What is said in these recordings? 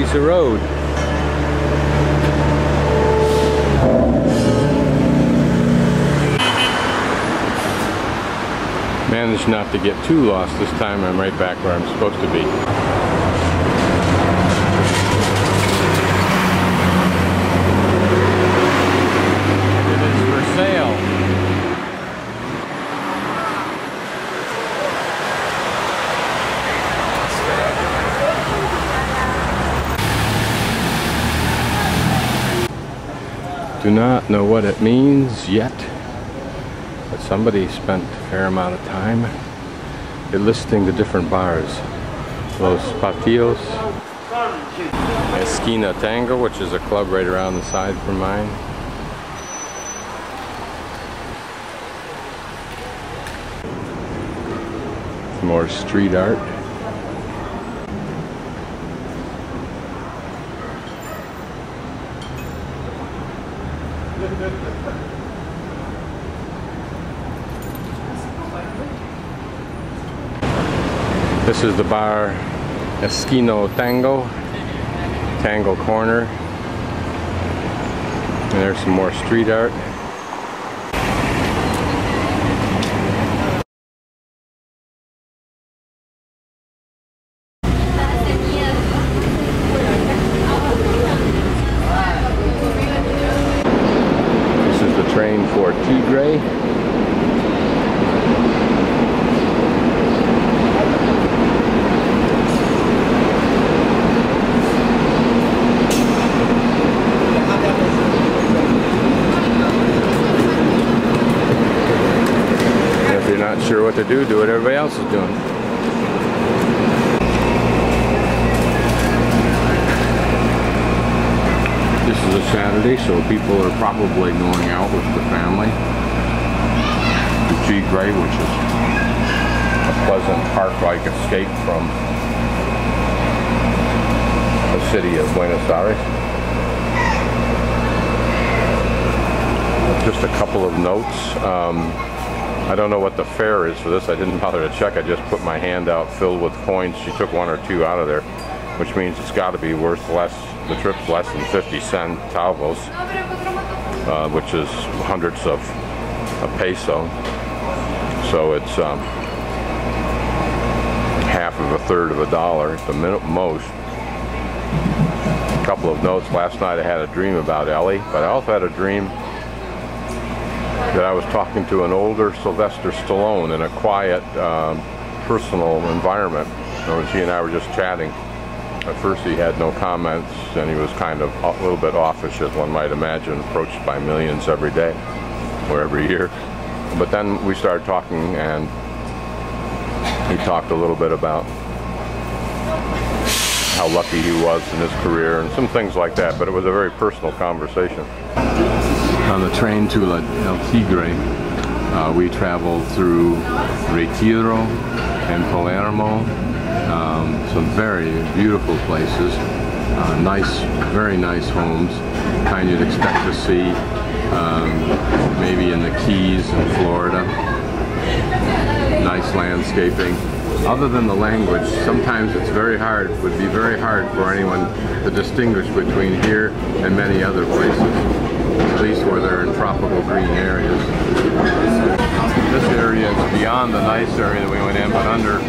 piece of road. Managed not to get too lost this time. I'm right back where I'm supposed to be. It is for sale. Do not know what it means yet, but somebody spent a fair amount of time listing the different bars. Los Patios, Esquina Tango, which is a club right around the side from mine. More street art. This is the bar Esquina Tango, Tango Corner. And there's some more street art. This is the train for Tigre. Sure what to do what everybody else is doing. This is a Saturday, so people are probably going out with the family to Tigre, which is a pleasant park-like escape from the city of Buenos Aires. Just a couple of notes. I don't know what the fare is for this. I didn't bother to check. I just put my hand out filled with coins. She took 1 or 2 out of there, which means it's got to be worth less. The trip's less than 50 centavos, which is hundredths of a peso. So it's half of a third of a dollar at the most. A couple of notes. Last night I had a dream about Ellie, but I also had a dream that I was talking to an older Sylvester Stallone in a quiet, personal environment. He and I were just chatting. At first he had no comments, and he was kind of a little bit offish, as one might imagine, approached by millions every day or every year. But then we started talking, and he talked a little bit about how lucky he was in his career and some things like that, but it was a very personal conversation. On the train to El Tigre, we traveled through Retiro and Palermo, some very beautiful places, very nice homes, kind you'd expect to see maybe in the Keys in Florida. Nice landscaping. Other than the language, sometimes it's would be very hard for anyone to distinguish between here and many other places, at least where they're in tropical green areas. This area is beyond the nice area that we went in, but under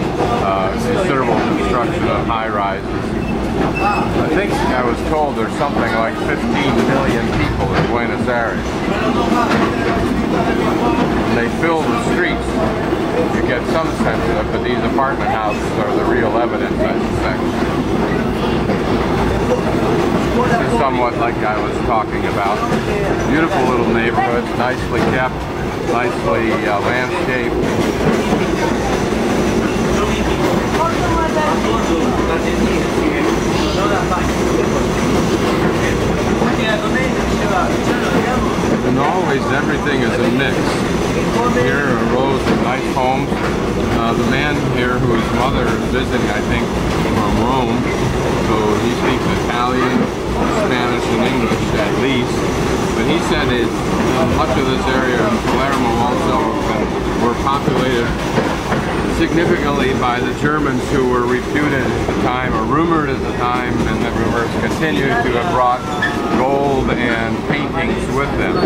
considerable construction of high-rises. I think I was told there's something like 15 million people in Buenos Aires. And they fill the streets. You get some sense of it, but these apartment houses are the real evidence, I suspect. This is somewhat like I was talking about. Beautiful little neighborhoods, nicely kept, nicely landscaped. And always everything is a mix. Here are rows of nice homes. The man here whose mother is visiting, I think, from Rome, so he speaks Italian, Spanish, and English at least. But he said that much of this area in Palermo also were populated significantly by the Germans, who were reputed at the time, or rumored at the time, and the rumors continue to have brought gold and paintings with them,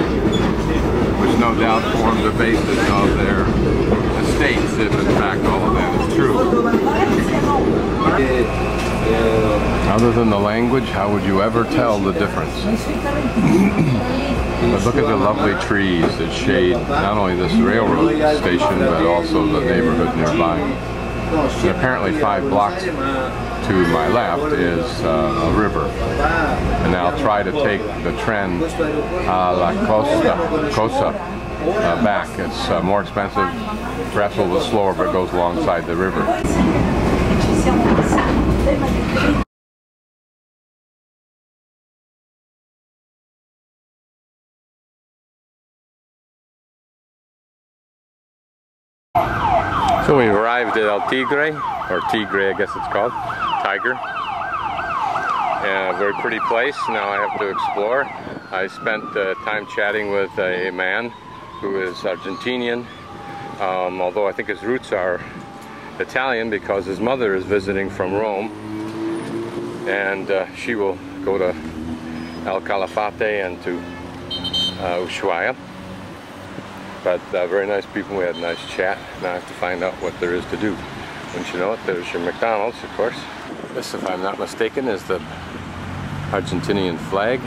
which no doubt formed the basis of their estates, if in fact all of that is true. Other than the language, how would you ever tell the difference? But look at the lovely trees that shade not only this railroad station, but also the neighborhood nearby. And apparently 5 blocks to my left is a river. And I'll try to take the tren a la Costa back. It's more expensive, perhaps a little slower, but it goes alongside the river. So we arrived at El Tigre, or Tigre I guess it's called, Tiger. A very pretty place. Now I have to explore. I spent time chatting with a man who is Argentinian, although I think his roots are Italian because his mother is visiting from Rome, and she will go to El Calafate and to Ushuaia. But very nice people. We had a nice chat. Now I have to find out what there is to do. Wouldn't you know it, there's your McDonald's, of course. This, if I'm not mistaken, is the Argentinian flag.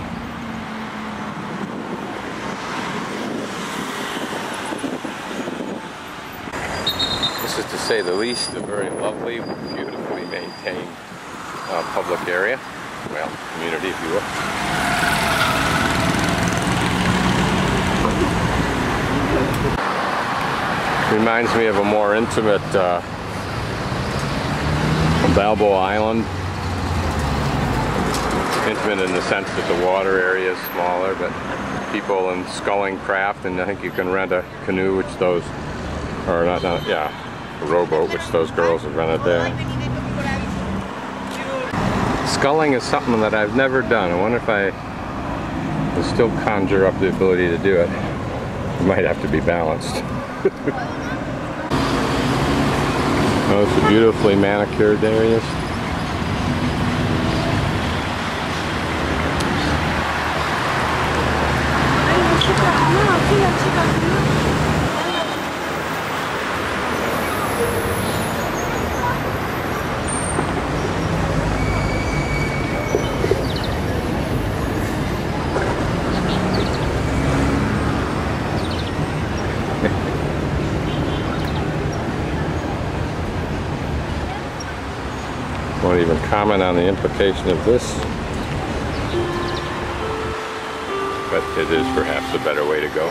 This is, to say the least, a very lovely, beautifully maintained public area. Well, community, if you will. Reminds me of a more intimate Balboa Island. Intimate in the sense that the water area is smaller, but people in sculling craft, and I think you can rent a canoe, which those, or not, yeah, a rowboat, which those girls have rented there. Sculling is something that I've never done. I wonder if I can still conjure up the ability to do it. It might have to be balanced. Oh, it's a beautifully manicured areas. Won't even comment on the implication of this, but it is perhaps a better way to go.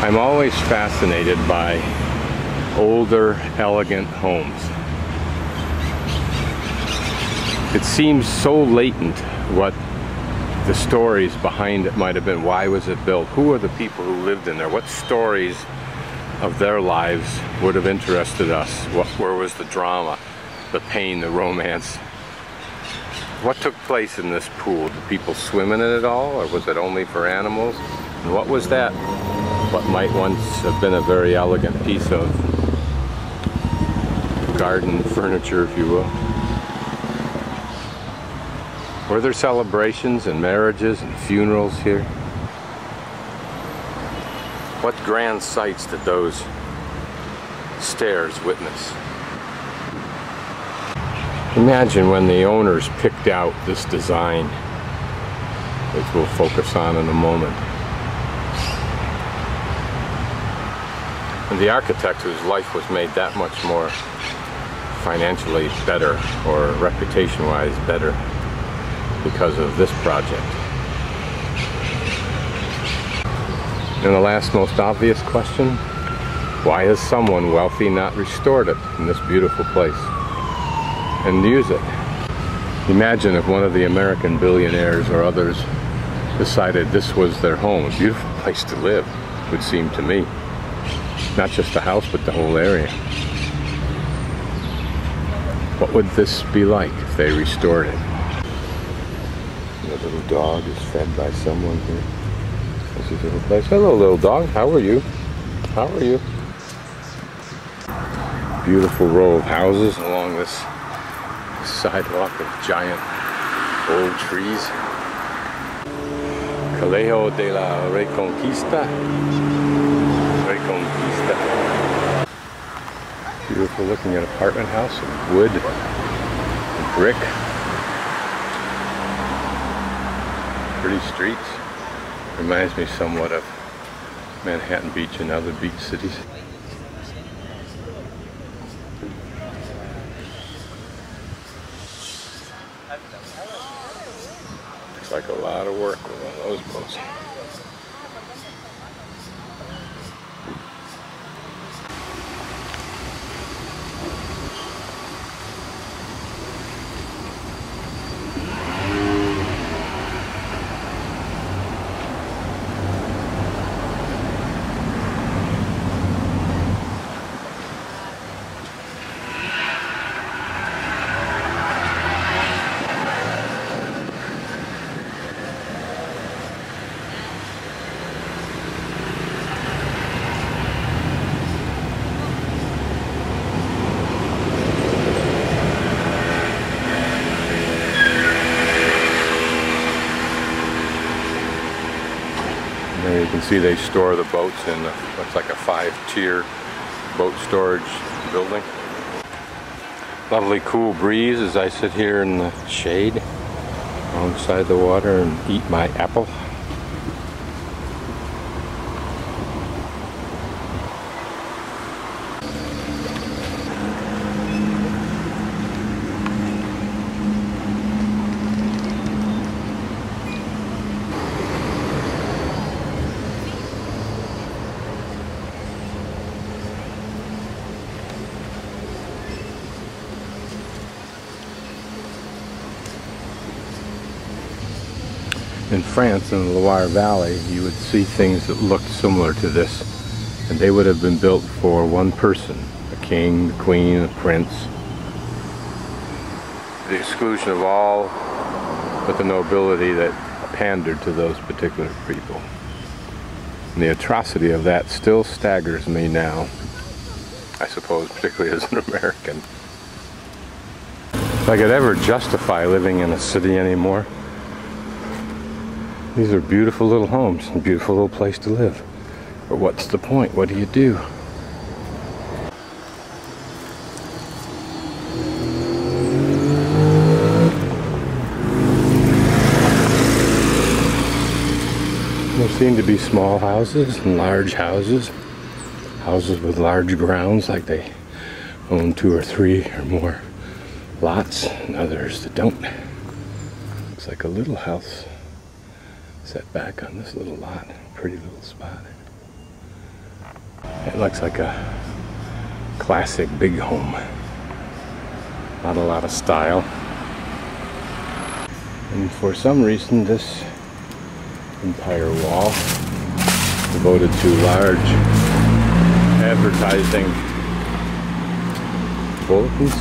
I'm always fascinated by older, elegant homes. It seems so latent what the stories behind it might have been. Why was it built? Who are the people who lived in there? What stories of their lives would have interested us? Where was the drama, the pain, the romance? What took place in this pool? Did people swim in it at all, or was it only for animals? And what was that? What might once have been a very elegant piece of garden furniture, if you will. Were there celebrations and marriages and funerals here? What grand sights did those stairs witness? Imagine when the owners picked out this design, which we'll focus on in a moment. And the architect whose life was made that much more financially better, or reputation-wise better, because of this project. And the last most obvious question, why has someone wealthy not restored it in this beautiful place and use it? Imagine if one of the American billionaires or others decided this was their home, a beautiful place to live, would seem to me. Not just the house, but the whole area. What would this be like if they restored it? The little dog is fed by someone here. This is a little place. Hello, little dog. How are you? How are you? Beautiful row of houses along this sidewalk of giant old trees. Colegio de la Reconquista. Beautiful looking at apartment house of wood and brick. Pretty streets. Reminds me somewhat of Manhattan Beach and other beach cities. Looks like a lot of work with one of those boats. There you can see they store the boats in what's like a 5-tier boat storage building. Lovely cool breeze as I sit here in the shade alongside the water and eat my apple. In France, in the Loire Valley, you would see things that looked similar to this, and they would have been built for one person, a king, the queen, the prince, the exclusion of all but the nobility that pandered to those particular people. And the atrocity of that still staggers me now, I suppose, particularly as an American. If I could ever justify living in a city anymore, these are beautiful little homes, a beautiful little place to live. But what's the point? What do you do? There seem to be small houses and large houses. Houses with large grounds, like they own 2 or 3 or more lots, and others that don't. Looks like a little house set back on this little lot. Pretty little spot. It looks like a classic big home. Not a lot of style. And for some reason this entire wall devoted to large advertising bulletins.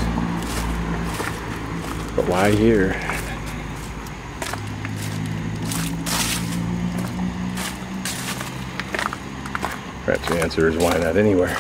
But why here? Perhaps the answer is why not anywhere.